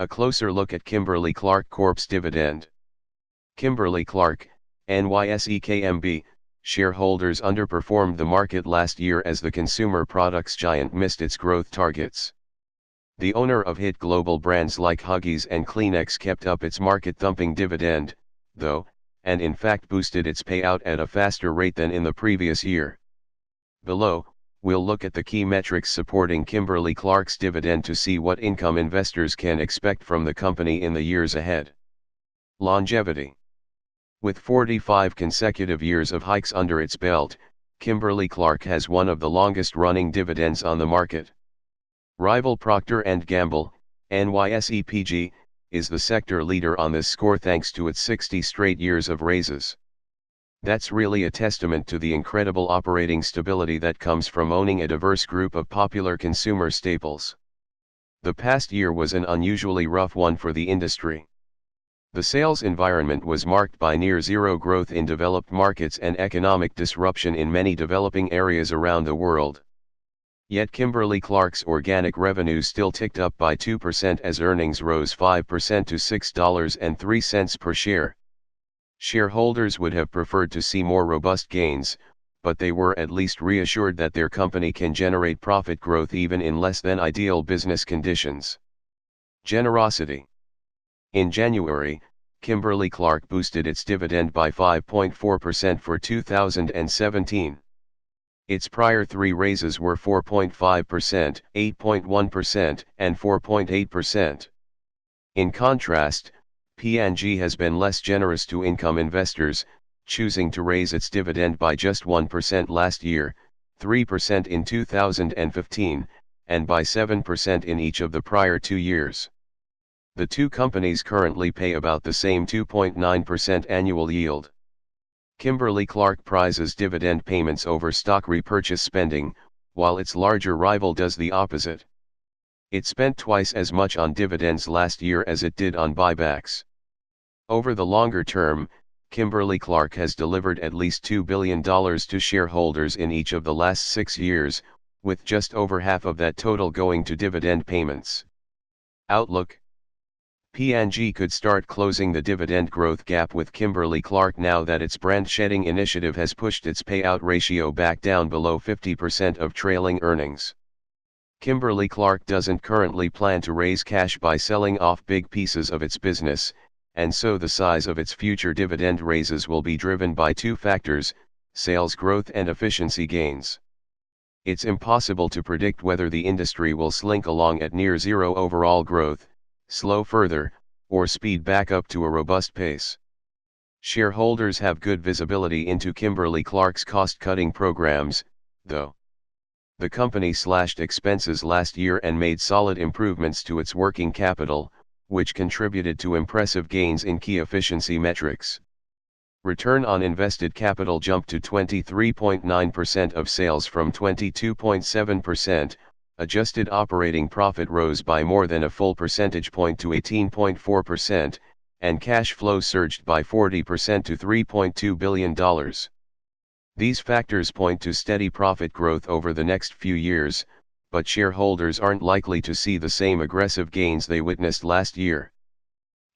A closer look at Kimberly-Clark Corp's dividend. Kimberly-Clark, NYSE-KMB, shareholders underperformed the market last year as the consumer products giant missed its growth targets. The owner of hit global brands like Huggies and Kleenex kept up its market-thumping dividend, though, and in fact boosted its payout at a faster rate than in the previous year. Below, we'll look at the key metrics supporting Kimberly-Clark's dividend to see what income investors can expect from the company in the years ahead. Longevity. With 45 consecutive years of hikes under its belt, Kimberly-Clark has one of the longest-running dividends on the market. Rival Procter & Gamble, NYSE-PG, is the sector leader on this score thanks to its 60 straight years of raises. That's really a testament to the incredible operating stability that comes from owning a diverse group of popular consumer staples. The past year was an unusually rough one for the industry. The sales environment was marked by near-zero growth in developed markets and economic disruption in many developing areas around the world. Yet Kimberly-Clark's organic revenue still ticked up by 2% as earnings rose 5% to $6.03 per share. Shareholders would have preferred to see more robust gains, but they were at least reassured that their company can generate profit growth even in less than ideal business conditions. Generosity. In January, Kimberly-Clark boosted its dividend by 5.4% for 2017. Its prior three raises were 4.5%, 8.1%, and 4.8%. In contrast, P&G has been less generous to income investors, choosing to raise its dividend by just 1% last year, 3% in 2015, and by 7% in each of the prior 2 years. The two companies currently pay about the same 2.9% annual yield. Kimberly-Clark prizes dividend payments over stock repurchase spending, while its larger rival does the opposite. It spent twice as much on dividends last year as it did on buybacks. Over the longer term, Kimberly-Clark has delivered at least $2 billion to shareholders in each of the last 6 years, with just over half of that total going to dividend payments. Outlook. P&G could start closing the dividend growth gap with Kimberly-Clark now that its brand shedding initiative has pushed its payout ratio back down below 50% of trailing earnings. Kimberly-Clark doesn't currently plan to raise cash by selling off big pieces of its business, and so the size of its future dividend raises will be driven by two factors: sales growth and efficiency gains. It's impossible to predict whether the industry will slink along at near zero overall growth, slow further, or speed back up to a robust pace. Shareholders have good visibility into Kimberly-Clark's cost-cutting programs, though. The company slashed expenses last year and made solid improvements to its working capital, which contributed to impressive gains in key efficiency metrics. Return on invested capital jumped to 23.9% of sales from 22.7%, adjusted operating profit rose by more than a full percentage point to 18.4%, and cash flow surged by 40% to $3.2 billion. These factors point to steady profit growth over the next few years, but shareholders aren't likely to see the same aggressive gains they witnessed last year.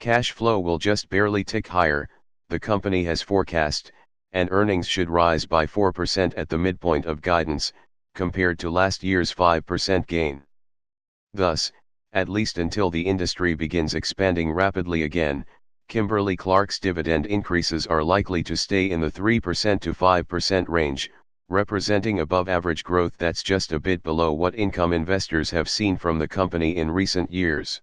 Cash flow will just barely tick higher, the company has forecast, and earnings should rise by 4% at the midpoint of guidance, compared to last year's 5% gain. Thus, at least until the industry begins expanding rapidly again, Kimberly-Clark's dividend increases are likely to stay in the 3% to 5% range, representing above-average growth that's just a bit below what income investors have seen from the company in recent years.